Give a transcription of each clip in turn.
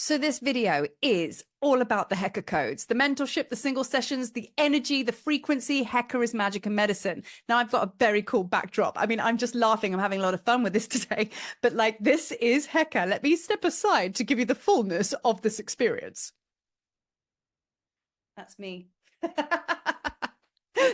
So this video is all about the Heka Codes, the mentorship, the single sessions, the energy, the frequency. Heka is magic and medicine. Now I've got a very cool backdrop. I mean, I'm just laughing. I'm having a lot of fun with this today, but like this is Heka. Let me step aside to give you the fullness of this experience. That's me.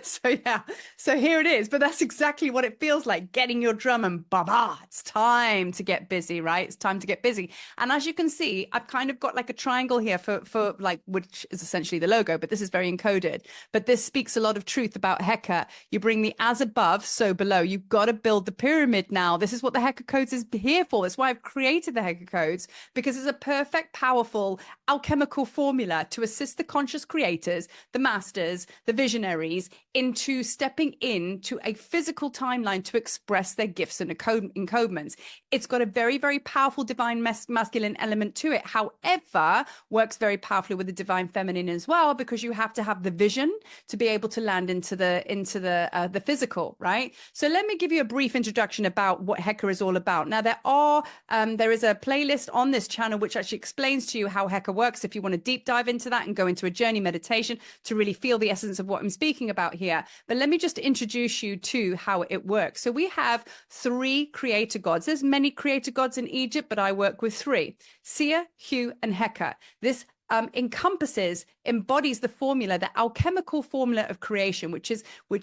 So yeah, so here it is. But that's exactly what it feels like, getting your drum and ba-ba, it's time to get busy, right? It's time to get busy. And as you can see, I've kind of got like a triangle here for like, which is essentially the logo, but this is very encoded. But this speaks a lot of truth about Heka. You bring the as above, so below. You've got to build the pyramid now. This is what the Heka Codes is here for. That's why I've created the Heka Codes, because it's a perfect, powerful, alchemical formula to assist the conscious creators, the masters, the visionaries, into stepping into a physical timeline to express their gifts and encodements. It's got a very, very powerful divine masculine element to it. However, works very powerfully with the divine feminine as well, because you have to have the vision to be able to land into the physical, right? So let me give you a brief introduction about what Heka is all about. Now, there is a playlist on this channel which actually explains to you how Heka works if you want to deep dive into that and go into a journey meditation to really feel the essence of what I'm speaking about here. But let me just introduce you to how it works. So we have 3 creator gods. There's many creator gods in Egypt, but I work with 3: Sia, Hu, and Heka. This embodies the formula, the alchemical formula of creation, which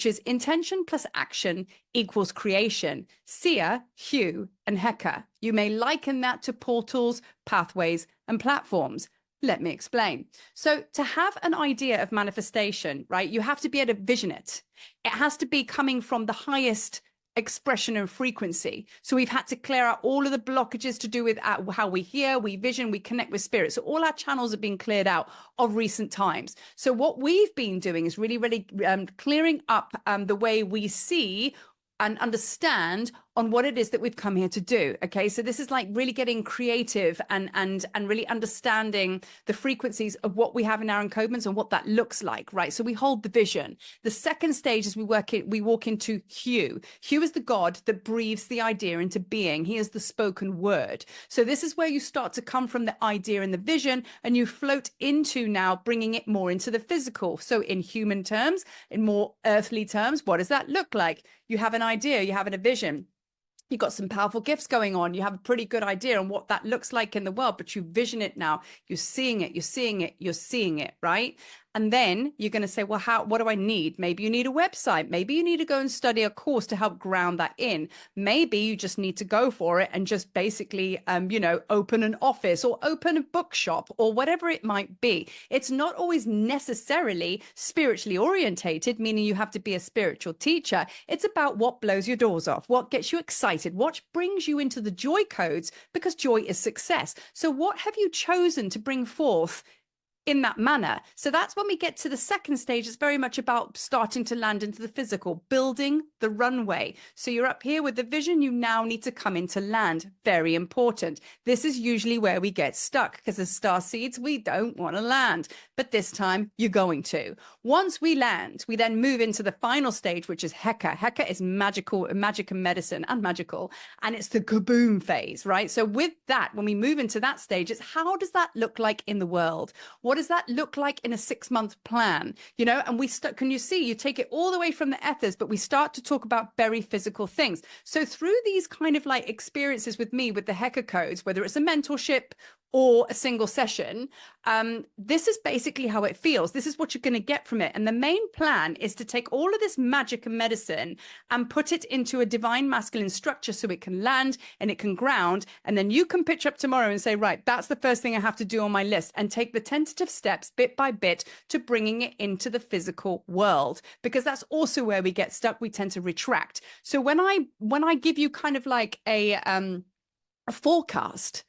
is intention plus action equals creation. Sia, Hu, and Heka. You may liken that to portals, pathways, and platforms. Let me explain. So to have an idea of manifestation, right, you have to be able to vision it. It has to be coming from the highest expression and frequency. So we've had to clear out all of the blockages to do with how we hear, we vision, we connect with spirit. So all our channels have been cleared out of recent times. So what we've been doing is really clearing up the way we see and understand on what it is that we've come here to do. Okay, so this is like really getting creative and really understanding the frequencies of what we have in our encodements and what that looks like, right? So we hold the vision. The second stage is we walk into Hu. Hu is the god that breathes the idea into being. He is the spoken word. So this is where you start to come from the idea and the vision, and you float into now bringing it more into the physical. So in human terms, in more earthly terms, what does that look like? You have an idea, you have a vision. You've got some powerful gifts going on. You have a pretty good idea on what that looks like in the world, but you vision it now. You're seeing it, you're seeing it, you're seeing it, right? And then you're going to say, well, what do I need? Maybe you need a website. Maybe you need to go and study a course to help ground that in. Maybe you just need to go for it and just basically, open an office or open a bookshop or whatever it might be. It's not always necessarily spiritually orientated, meaning you have to be a spiritual teacher. It's about what blows your doors off, what gets you excited, what brings you into the joy codes, because joy is success. So what have you chosen to bring forth in that manner? So that's when we get to the second stage. It's very much about starting to land into the physical, building the runway. So you're up here with the vision. You now need to come into land. Very important. This is usually where we get stuck, because as star seeds, we don't want to land. But this time you're going to. Once we land, we then move into the final stage, which is Heka. Heka is magic and medicine and magical. And it's the kaboom phase, right? So with that, when we move into that stage, it's how does that look like in the world? What does that look like in a 6-month plan? And can you see, you take it all the way from the ethers, but we start to talk about very physical things. So through these kind of like experiences with me, with the Heka Codes, whether it's a mentorship or a single session, this is basically how it feels. This is what you're going to get from it. And the main plan is to take all of this magic and medicine and put it into a divine masculine structure so it can land and it can ground. And then you can pitch up tomorrow and say, right, that's the first thing I have to do on my list, and take the tentative steps bit by bit to bringing it into the physical world, because that's also where we get stuck. We tend to retract. So when I give you kind of like a forecast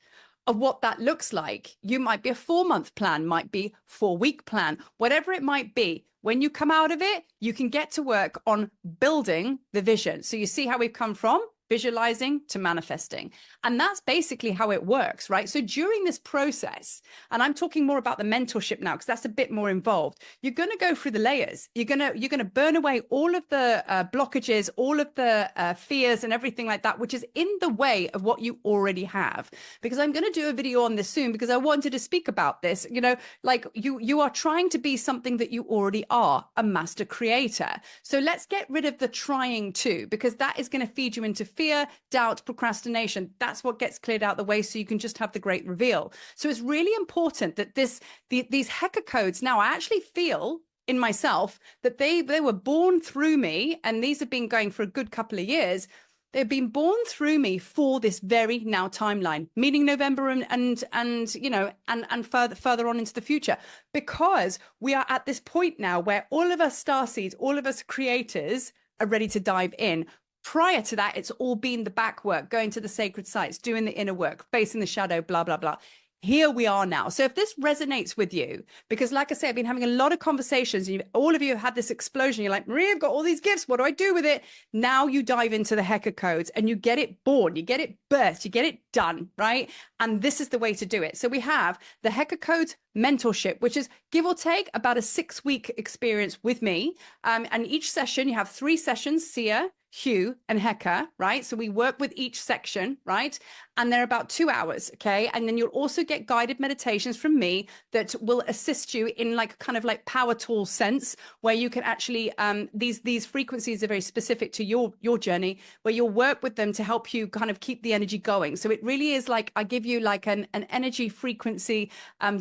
of what that looks like, you might be a 4-month plan, might be 4-week plan, whatever it might be. When you come out of it, you can get to work on building the vision. So you see how we've come from visualizing to manifesting. And that's basically how it works, right? So during this process, and I'm talking more about the mentorship now, because that's a bit more involved, you're going to go through the layers. You're going to burn away all of the blockages, all of the fears and everything like that, which is in the way of what you already have. Because I'm going to do a video on this soon, because I wanted to speak about this. You know, like you are trying to be something that you already are, a master creator. So let's get rid of the trying to, because that is going to feed you into fear, doubt, procrastination. That's what gets cleared out the way, so you can just have the great reveal. So it's really important that these Heka codes, now I actually feel in myself that they were born through me, and these have been going for a good couple of years. They've been born through me for this very now timeline, meaning November and you know, and further on into the future, because we are at this point now where all of us starseeds, all of us creators are ready to dive in. Prior to that, it's all been the back work, going to the sacred sites, doing the inner work, facing the shadow, blah, blah, blah. Here we are now. So if this resonates with you, because like I say, I've been having a lot of conversations, and all of you have had this explosion. You're like, Marie, I've got all these gifts. What do I do with it? Now you dive into the Heka codes and you get it born, you get it birthed, you get it done, right? And this is the way to do it. So we have the Heka codes mentorship, which is give or take about a 6-week experience with me. And each session, you have 3 sessions, Sia, Hugh, and Heka, right? So we work with each section, right? And they're about 2 hours, okay? And then you'll also get guided meditations from me that will assist you in like kind of like power tool sense, where you can actually, these frequencies are very specific to your journey, where you'll work with them to help you kind of keep the energy going. So it really is like, I give you like an energy frequency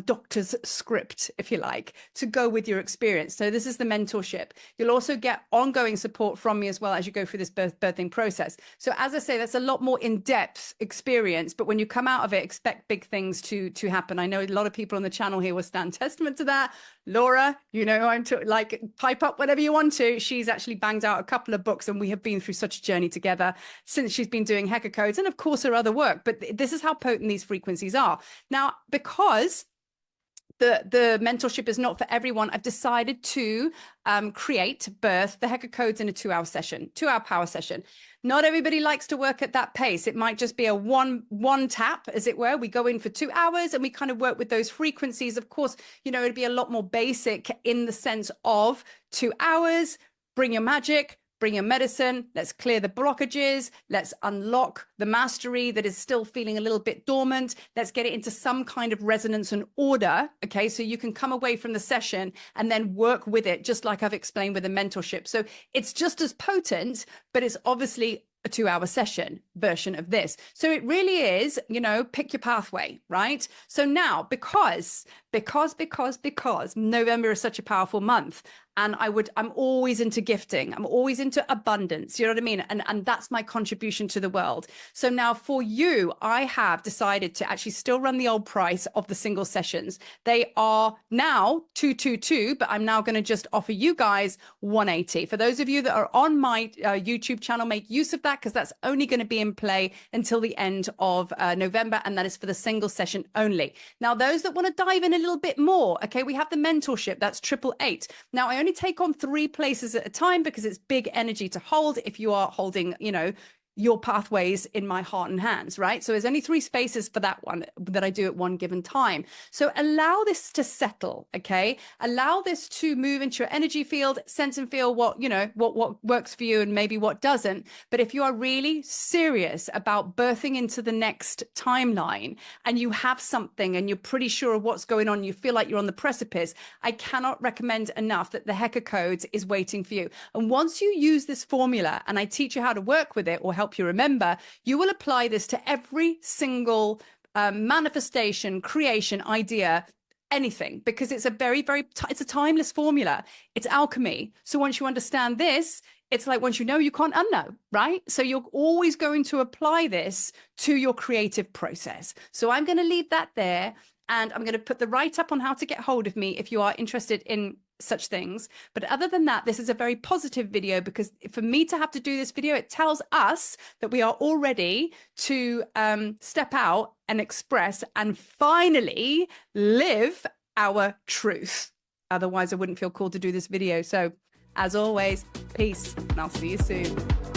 doctor's script, if you like, to go with your experience. So this is the mentorship. You'll also get ongoing support from me as well as you go through this birthing process. So as I say, that's a lot more in-depth experience, but when you come out of it, expect big things to happen. I know a lot of people on the channel here will stand testament to that. Laura, you know, I'm like, pipe up whenever you want to. She's actually banged out a couple of books, and we have been through such a journey together since she's been doing Heka codes, and of course her other work. But this is how potent these frequencies are. Now, because the mentorship is not for everyone, I've decided to birth the Heka codes in a 2-hour session, 2-hour power session. Not everybody likes to work at that pace. It might just be a one tap, as it were. We go in for 2 hours and we kind of work with those frequencies. Of course, you know, it'd be a lot more basic in the sense of 2 hours, bring your magic, bring your medicine, let's clear the blockages, let's unlock the mastery that is still feeling a little bit dormant, let's get it into some kind of resonance and order, okay? So you can come away from the session and then work with it, just like I've explained with the mentorship. So it's just as potent, but it's obviously a 2-hour session version of this. So it really is, you know, pick your pathway, right? So now, because November is such a powerful month, and I'm always into gifting. I'm always into abundance. You know what I mean? And that's my contribution to the world. So now for you, I have decided to actually still run the old price of the single sessions. They are now $222, but I'm now going to just offer you guys $180. For those of you that are on my YouTube channel, make use of that, because that's only going to be in play until the end of November. And that is for the single session only. Now, those that want to dive in a little bit more, okay, we have the mentorship. That's 888. Now, I only take on 3 places at a time, because it's big energy to hold if you are holding, you know, your pathways in my heart and hands, right? So there's only 3 spaces for that one that I do at one given time. So allow this to settle, okay? Allow this to move into your energy field, sense and feel what, you know, what works for you and maybe what doesn't. But if you are really serious about birthing into the next timeline, and you have something and you're pretty sure of what's going on, you feel like you're on the precipice, I cannot recommend enough that the Heka Codes is waiting for you. And once you use this formula and I teach you how to work with it or help you remember, you will apply this to every single manifestation, creation, idea, anything, because it's a it's a timeless formula. It's alchemy. So once you understand this, it's like once you know, you can't unknow, right? So you're always going to apply this to your creative process. So I'm going to leave that there, and I'm going to put the write-up on how to get hold of me if you are interested in such things. But other than that, this is a very positive video, because for me to have to do this video, it tells us that we are all ready to step out and express and finally live our truth. Otherwise, I wouldn't feel called to do this video. So as always, peace, and I'll see you soon.